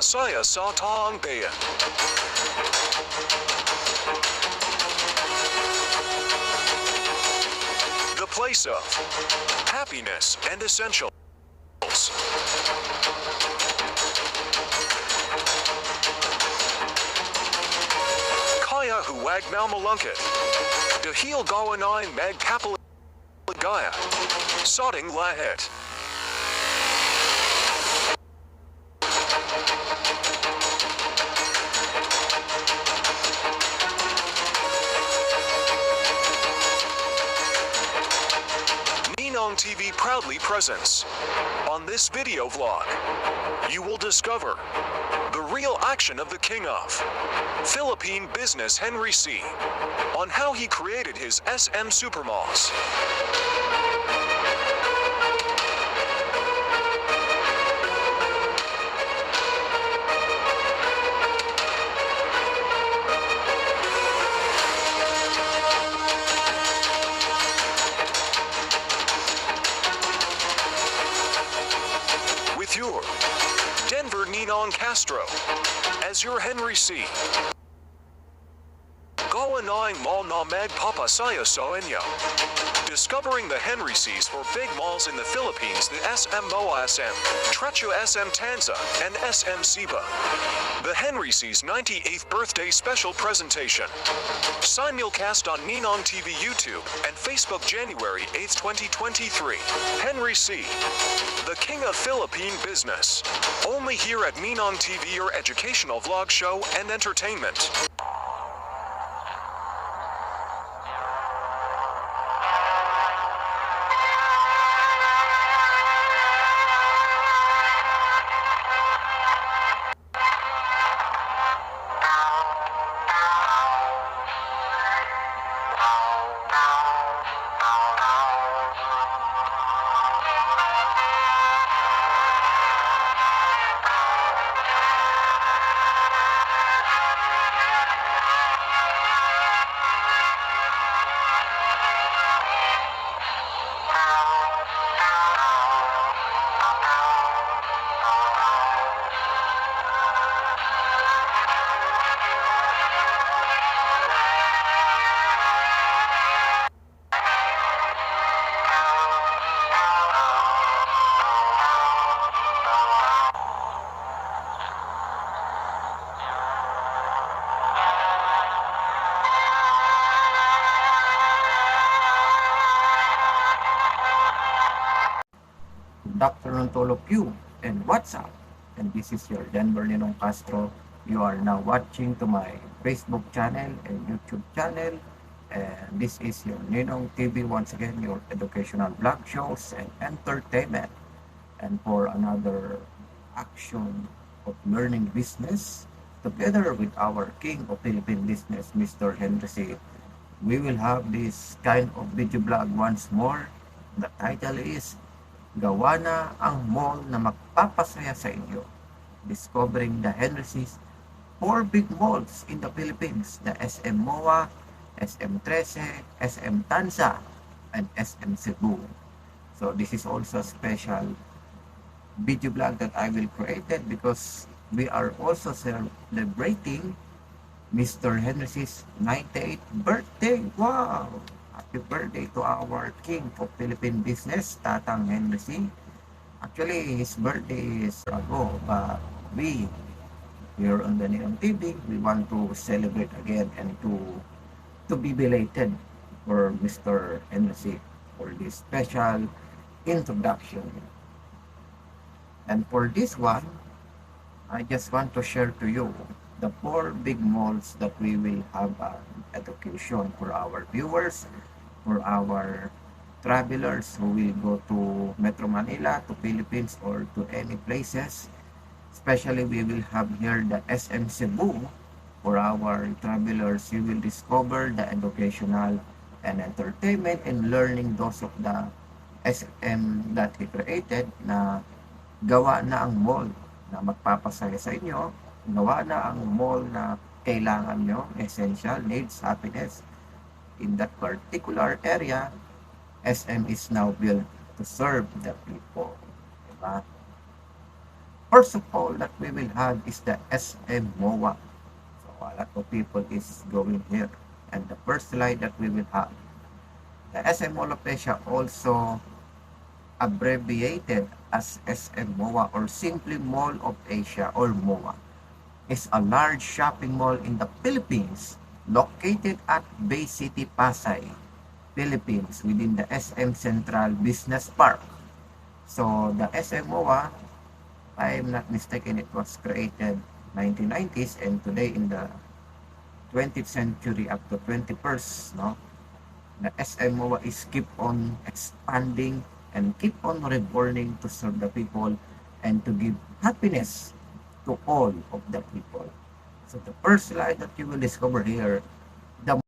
Papasaya sa Taang Bayan. The place of happiness and essentials. Kaya huwag malmalungkot. Dahil gawa ay magkapaligaya. Sa ating lahat. Ninong TV proudly presents. On this video vlog, you will discover the real action of the king of Philippine business Henry C. on how he created his SM Supermalls. With your Denver Ninong Castro as your Henry C. Gawanang Mall na magpapasaya sa inyo. Discovering the Henry C's for big malls in the Philippines, the SM MOA SM, Trecho SM Tanza, and SM Siba. The Henry C's 98th birthday special presentation. Simulcast on Ninong TV YouTube and Facebook January 8, 2023. Henry C. The King of Philippine Business. Only here at Ninong TV, your educational vlog show and entertainment. Good afternoon to all of you, and what's up? And this is your Denver Ninong Castro. You are now watching to my Facebook channel and YouTube channel, and this is your Ninong TV, once again, your educational vlog shows and entertainment. And for another action of learning business, together with our king of Philippine business, Mr. Henry C., we will have this kind of video blog once more. The title is Gawa na ang mall na magpapasaya sa inyo. Discovering the Henry C's 4 big malls in the Philippines, the SM MOA, SM 13, SM Tanza, and SM Cebu. So this is also a special video blog that I will create because we are also celebrating Mr. Henry C's 98th birthday. Wow! Happy birthday to our king of Philippine business, Tatang Henry C. Actually, his birthday is ago, but we here on the Ninong TV, we want to celebrate again and to be belated for Mr. Henry C. for this special introduction. And for this one, I just want to share to you the 4 big malls that we will have education for our viewers, for our travelers who will go to Metro Manila, to Philippines, or to any places. Especially we will have here the SM Cebu. For our travelers, you will discover the educational and entertainment and learning those of the SM that he created, na gawa na ang mall na magpapasaya sa inyo, gawa na ang mall na kailangan nyo, essential needs, happiness. In that particular area, SM is now built to serve the people. Diba? First of all that we will have is the SM MOA. So a lot of people is going here. And the first slide that we will have, the SM Mall of Asia, also abbreviated as SM MOA or simply Mall of Asia or MOA, is a large shopping mall in the Philippines located at Bay City, Pasay, Philippines within the SM Central Business Park. So the SM MOA, if I'm not mistaken, it was created 1990s and today in the 20th century up to 21st, no? The SM MOA is keep on expanding and keep on reborning to serve the people and to give happiness to all of the people. So the first slide that you will discover here, the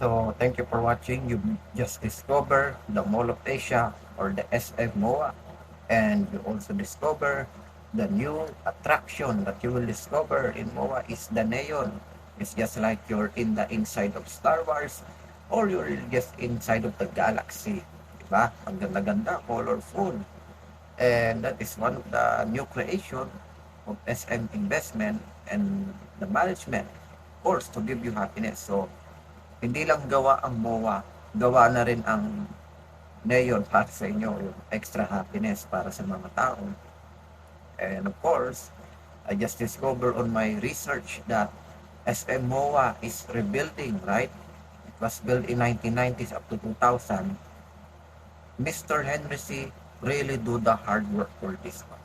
So thank you for watching. You just discover the Mall of Asia or the SM MOA, and you also discover the new attraction that you will discover in MOA is the neon. It's just like you're in the inside of Star Wars or you're just inside of the galaxy. Diba? Ang ganda-ganda, colorful. And that is one of the new creation of SM Investment and the management, of course, to give you happiness. So hindi lang gawa ang MOA, gawa na rin ang neon para sa inyo, yung extra happiness para sa mga tao. And of course, I just discovered on my research that SM MOA is rebuilding, right? It was built in 1990s up to 2000. Mr. Henry C. really do the hard work for this one.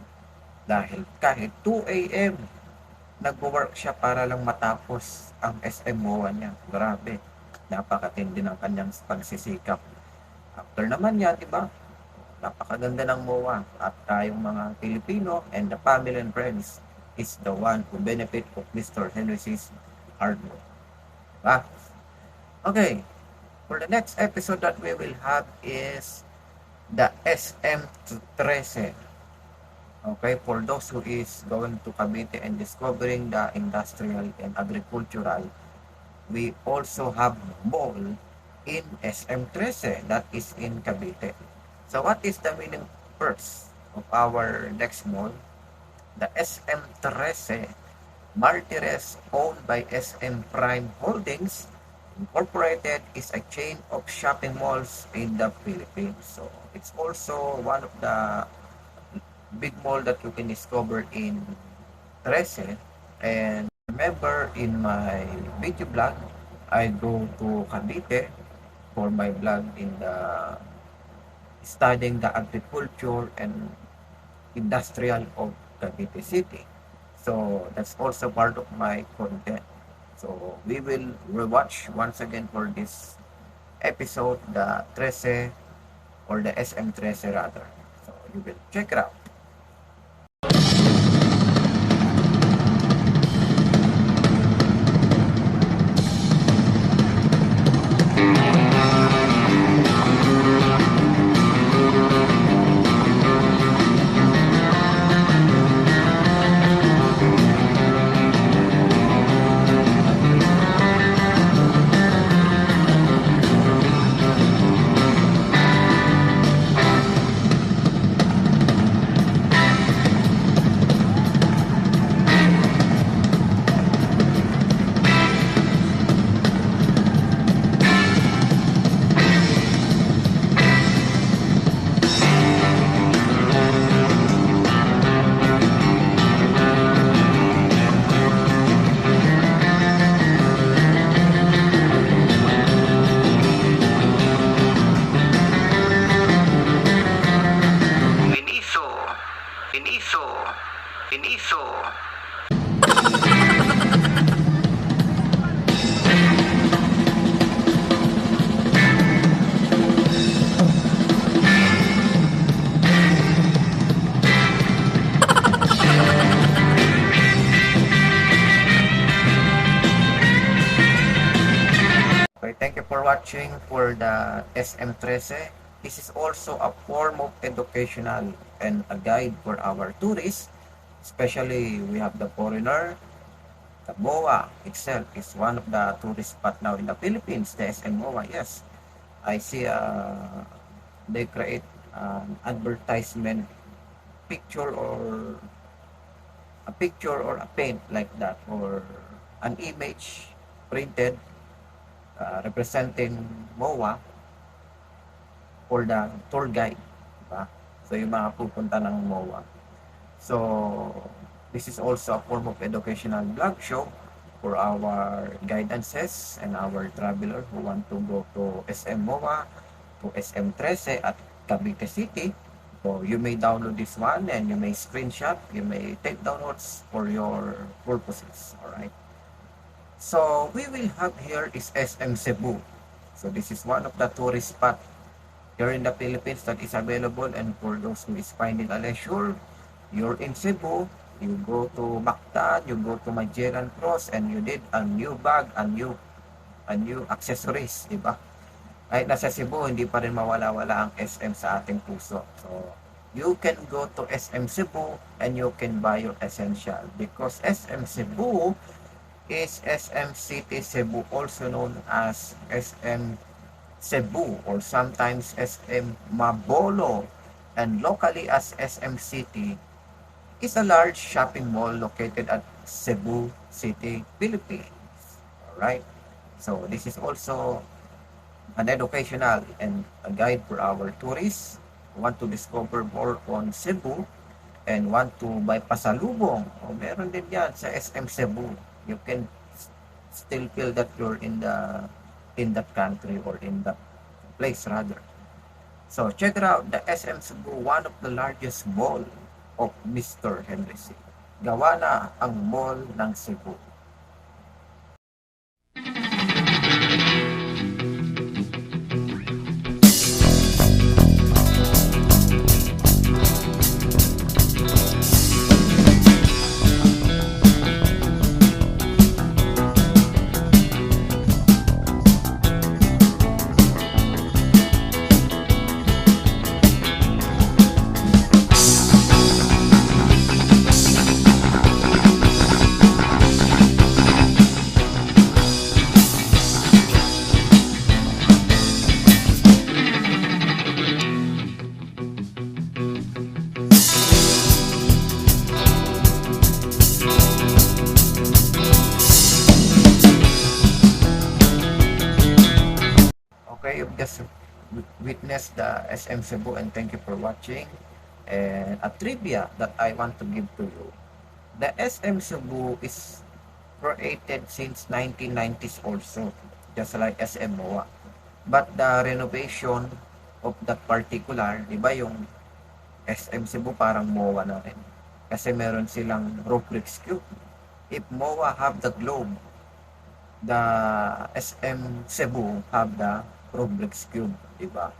Dahil kahit 2 a.m. nag-work siya para lang matapos ang SM MOA niya. Grabe. Napakatindi ng kanyang pagsisikap. After naman yan, diba? Napakaganda ng MOA. At tayong mga Pilipino and the family and friends is the one who benefit of Mr. Henry C's hard work. Diba? Okay. For the next episode that we will have is the SM13. Okay, for those who is going to Cavite and discovering the industrial and agricultural, we also have mall in SM13 that is in Cavite. So what is the meaning first of our next mall? The SM13 Martires, owned by SM Prime Holdings Incorporated, is a chain of shopping malls in the Philippines. So it's also one of the big mall that you can discover in 13. And remember, in my video blog, I go to Cavite for my blog in the studying the agriculture and industrial of Cavite City. So that's also part of my content. So we will rewatch once again for this episode, the 13 or the SM13 rather. So you will check it out. Iniso, iniso, iniso. Okay, thank you for watching for the SM13. This is also a form of educational and a guide for our tourists. Especially we have the foreigner. The MOA itself is one of the tourist spot now in the Philippines, the SM MOA. Yes, I see they create an advertisement picture or a paint like that, or an image printed representing MOA for the tour guide, diba? So yung mga pupunta ng MOA. So this is also a form of educational blog show for our guidances and our traveler who want to go to SM MOA, to SM13 at Cavite City. So you may download this one and you may screenshot, you may take downloads for your purposes. Alright. So we will have here is SM Cebu. So this is one of the tourist spot here in the Philippines that is available, and for those who is finding a leisure, you're in Cebu, you go to Mactan, you go to Magellan Cross, and you need a new bag, a new accessories, di ba? Kahit nasa Cebu, hindi pa rin mawala-wala ang SM sa ating puso. So you can go to SM Cebu and you can buy your essential, because SM Cebu is SM City Cebu, also known as SM Cebu or sometimes SM Mabolo, and locally as SM City, is a large shopping mall located at Cebu City, Philippines. Alright, so this is also an educational and a guide for our tourists who want to discover more on Cebu and want to buy pasalubong. O meron din yan sa SM Cebu. You can still feel that you're in that country or in that place rather. So check it out, the SM Cebu, one of the largest mall of Mr. Henry C. Gawa na ang mall ng Cebu. Okay, you've just witnessed the SM Cebu, and thank you for watching. And a trivia that I want to give to you. The SM Cebu is created since 1990s also, just like SM But the renovation of that particular, di ba yung SM Cebu parang MOA na rin. Kasi meron silang Rubik's Cube. If MOA have the globe, the SM Cebu have the Rubik's Cube, diba?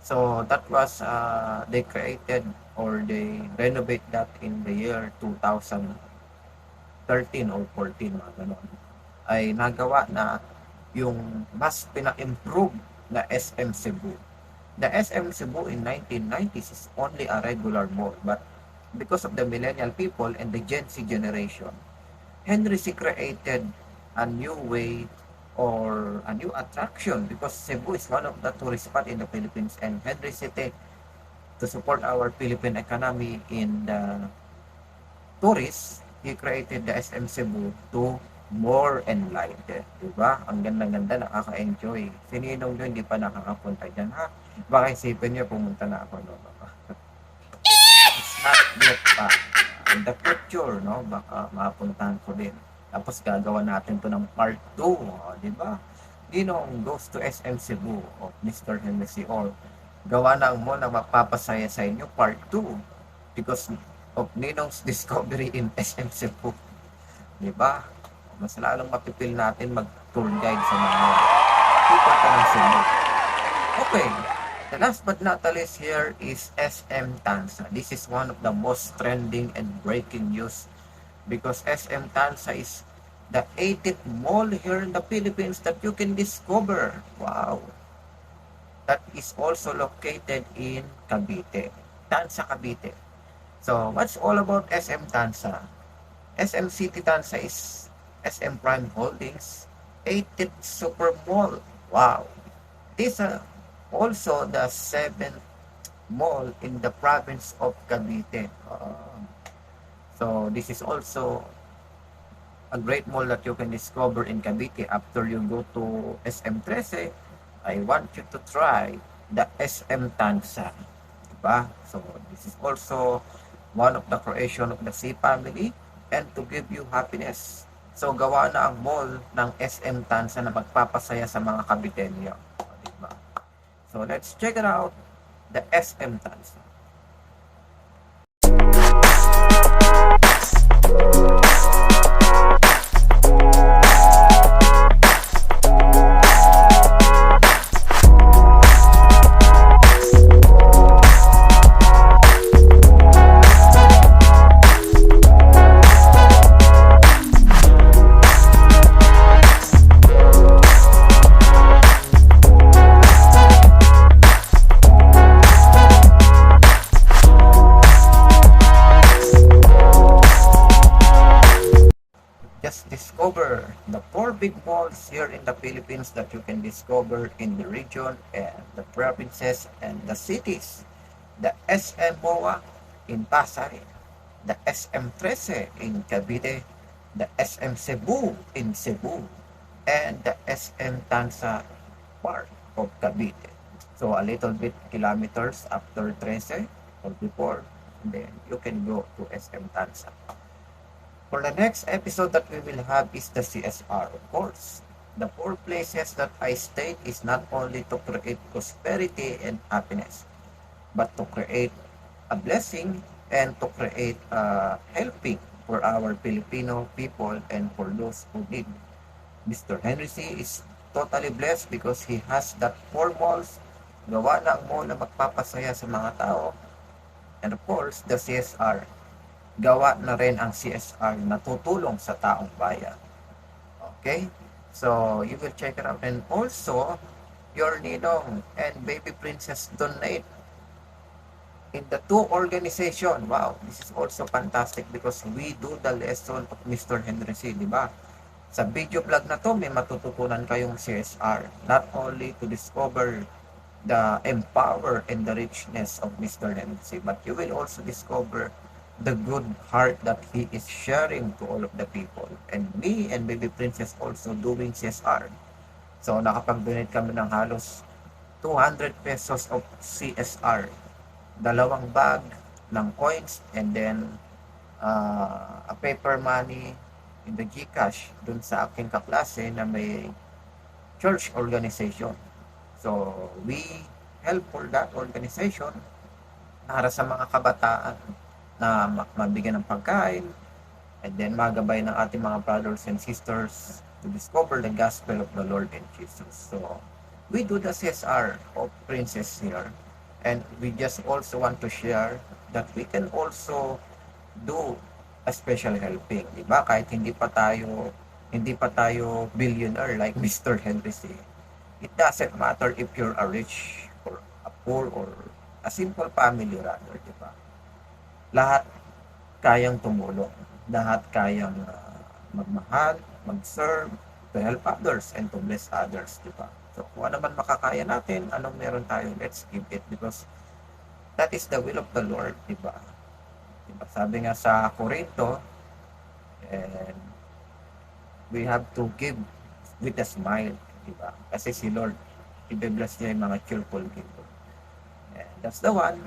So that was they created or they renovate that in the year 2013 or 14, mga ganon. Ay nagawa na yung mas pina-improve na SM Cebu. The SM Cebu in 1990s is only a regular mall, but because of the millennial people and the Gen Z generation, Henry C created a new way or a new attraction because Cebu is one of the tourist spot in the Philippines, and Henry City, to support our Philippine economy in the tourists, he created the SM Cebu to more enlightened. Diba? Ang ganda-ganda, nakaka-enjoy. Sininong nyo hindi pa nakakapunta dyan, ha? Baka isipin nyo, pumunta na ako, no? It's not yet pa. In the future, no? Baka mapuntahan ko din. Tapos gagawa natin to ng part 2, diba? Ninong goes to SM Cebu of Mr. Hennessy, or gawa ng mo na mapapasaya sa inyo part 2 because of Ninong's discovery in SM Cebu. Diba? Mas lalong mapipil natin mag-tour guide sa mga pupunta ng Cebu. Okay. The last but not the least here is SM Tansa. This is one of the most trending and breaking news because SM Tansa is the 80th mall here in the Philippines that you can discover. Wow! That is also located in Cavite. Tansa, Cavite. So, what's all about SM Tansa? SM City Tansa is SM Prime Holdings 80th Super Mall. Wow! This is also the 7th mall in the province of Cavite. So this is also a great mall that you can discover in Cavite after you go to SM 13. I want you to try the SM Tansa. Diba? So this is also one of the creation of the C family and to give you happiness. So gawa na ang mall ng SM Tansa na magpapasaya sa mga Caviteño. Diba? So let's check it out, the SM Tansa. Just discover the 4 big malls here in the Philippines that you can discover in the region and the provinces and the cities. The SM MOA in Pasay, the SM 13 in Cavite, the SM Cebu in Cebu, and the SM Tansa part of Cavite. So a little bit kilometers after 13 or before, then you can go to SM Tansa. For the next episode that we will have is the CSR, of course. The 4 places that I state is not only to create prosperity and happiness, but to create a blessing and to create helping for our Filipino people and for those who need. Mr. Henry C. is totally blessed because he has that 4 malls, gawa ng mall na magpapasaya sa mga tao, and of course, the CSR. Gawa na rin ang CSR na tutulong sa taong bayan. Okay? So, you will check it out. And also, your Ninong and Baby Princess donate in the 2 organization. Wow, this is also fantastic because we do the lesson of Mr. Henry C. Diba? Sa video vlog na to, may matututunan kayong CSR. Not only to discover the empower and the richness of Mr. Henry C. But you will also discover the good heart that he is sharing to all of the people. And me and Baby Princess also doing CSR. So nakapag-donate kami ng halos 200 pesos of CSR. 2 bag ng coins and then a paper money in the GCash dun sa aking kaklase na may church organization. So we help for that organization para sa mga kabataan na mabigyan ng pagkain, and then magabay ng ating mga brothers and sisters to discover the gospel of the Lord and Jesus. So, we do the CSR of Princess here, and we just also want to share that we can also do a special helping, di ba? Kahit hindi pa tayo billionaire like Mr. Henry C. It doesn't matter if you're a rich or a poor or a simple family rather, di ba? Lahat kayang tumulong, lahat kayang magmahal, mag-serve, to help others and to bless others, di ba? So kung ano man makakaya natin, anong meron tayo, let's give it because that is the will of the Lord, di ba? Diba? Sabi nga sa Corinto, and we have to give with a smile, di ba? Kasi si Lord, i-bless niya yung mga cheerful giver. And that's the one.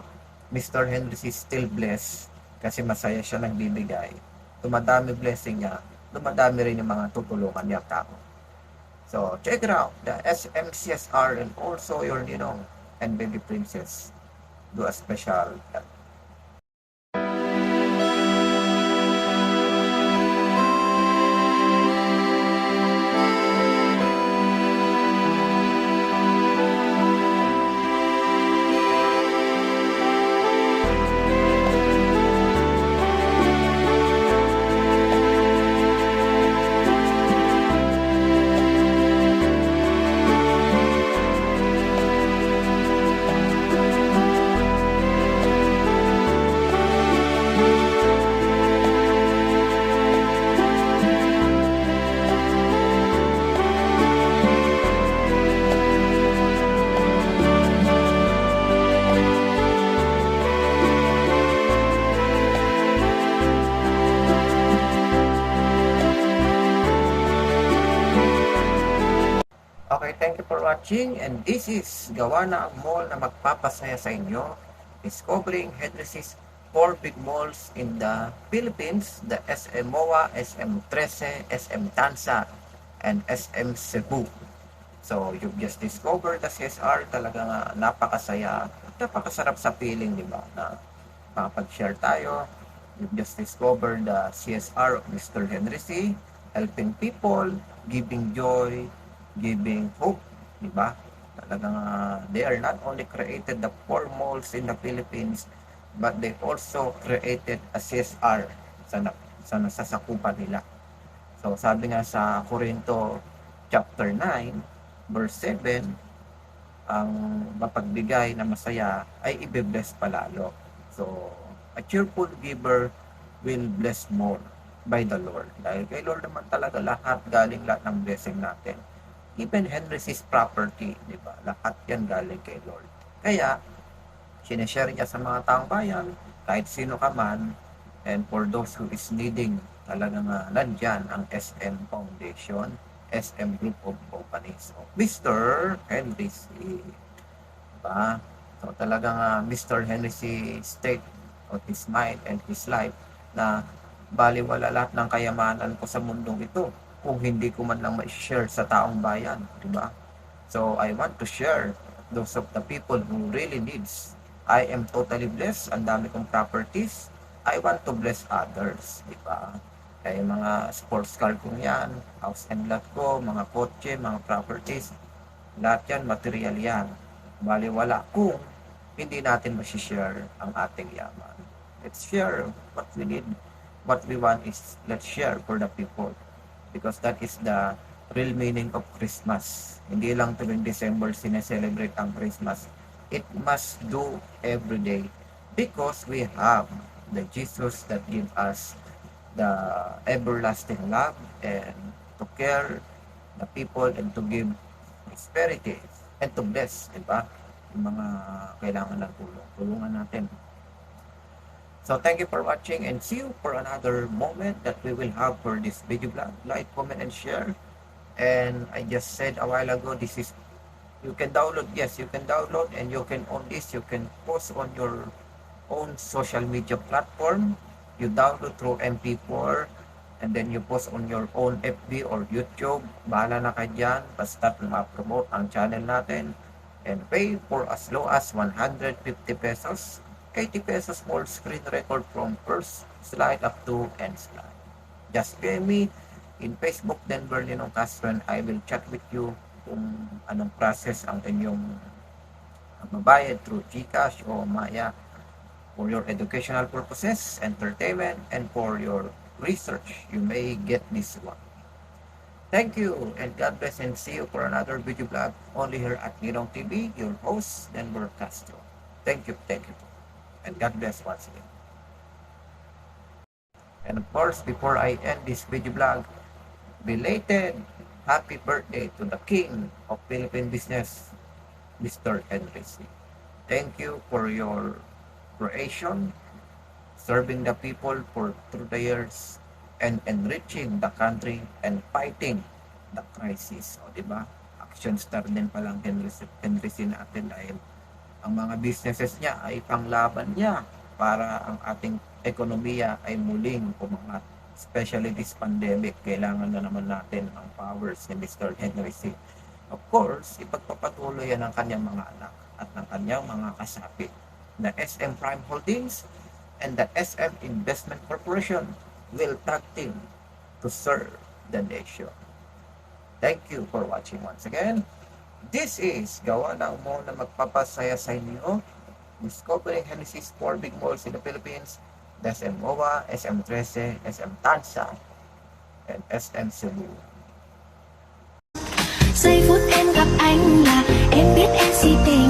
Mr. Henry is still blessed kasi masaya siya nagbibigay. Dumadami blessing niya, dumadami rin yung mga tutulungan niya tao. So, check it out. The SMCSR and also your Ninong and Baby Princess do a special Okay, thank you for watching, and this is gawa na ang mall na magpapasaya sa inyo, discovering Henry's 4 big malls in the Philippines, the SM MOA, SM 13, SM Tansa, and SM Cebu. So, you've just discovered the CSR, talagang napakasaya, napakasarap sa feeling, di ba, na makapag-share tayo. You've just discovered the CSR of Mr. Henry C, helping people, giving joy, giving hope, di ba? Talagang they are not only created the 4 malls in the Philippines, but they also created a CSR sa nasasakupan nila. So sabi nga sa Corinto chapter 9 verse 7, ang mapagbigay na masaya ay ibe-bless palalo. So a cheerful giver will bless more by the Lord. Dahil kay Lord naman talaga lahat ng blessing natin. Even Henry's property, di ba? Lahat yan galing kay Lord. Kaya, sineshare niya sa mga taong bayan, kahit sino ka man, and for those who is needing, talagang nandyan ang SM Foundation, SM Group of Companies of Mr. Henry C. Diba? So talagang Mr. Henry C. state of his mind and his life na baliwala lahat ng kayamanan ko sa mundong ito kung hindi ko man lang ma-share sa taong bayan, di ba? So I want to share those of the people who really needs. I am totally blessed, ang dami kong properties. I want to bless others, di ba? Kaya mga sports car ko yan, house and lot ko, mga kotse, mga properties, lahat yan, material yan. Baliwala kung hindi natin ma-share ang ating yaman. Let's share what we need. What we want is let's share for the people. Because that is the real meaning of Christmas. Hindi lang tuwing December sineselebrate ang Christmas. It must do every day because we have the Jesus that give us the everlasting love and to care the people and to give prosperity and to bless, di ba? Yung mga kailangan ng tulong. Tulungan natin. So thank you for watching and see you for another moment that we will have for this video blog. Like, comment, and share. And I just said a while ago, this is, you can download, yes, you can download and you can own this. You can post on your own social media platform. You download through MP4 and then you post on your own FB or YouTube. Bahala na kayo dyan. Basta ma-promote ang channel natin and pay for as low as 150 pesos. 80 pesos more screen record from first slide up to end slide. Just PM me in Facebook Denver Ninong Castro and I will chat with you kung anong process ang inyong mabayad through GCash o Maya for your educational purposes, entertainment, and for your research. You may get this one. Thank you and God bless and see you for another video vlog only here at Ninong TV, your host, Denver Castro. Thank you and God bless once again. And of course, before I end this video vlog, belated happy birthday to the King of Philippine Business, Mr. Henry C. Thank you for your creation, serving the people for through the years, and enriching the country and fighting the crisis. O, diba? Action star din palang Henry C natin dahil ang mga businesses niya ay panglaban niya para ang ating ekonomiya ay muling umangat. Especially this pandemic, kailangan na naman natin ang powers ni Mr. Henry C. Of course, ipagpapatuloy yan ng kanyang mga anak at ng kanyang mga kasapi na SM Prime Holdings and the SM Investment Corporation will tag team to serve the nation. Thank you for watching once again. This is gawa ng mo na magpapasaya sa inyo. Discovering Henry's 4 big malls in the Philippines, the SM MOA, SM 13, SM Tansa, and SM Cebu. Giây phút em gặp anh là em biết em si tình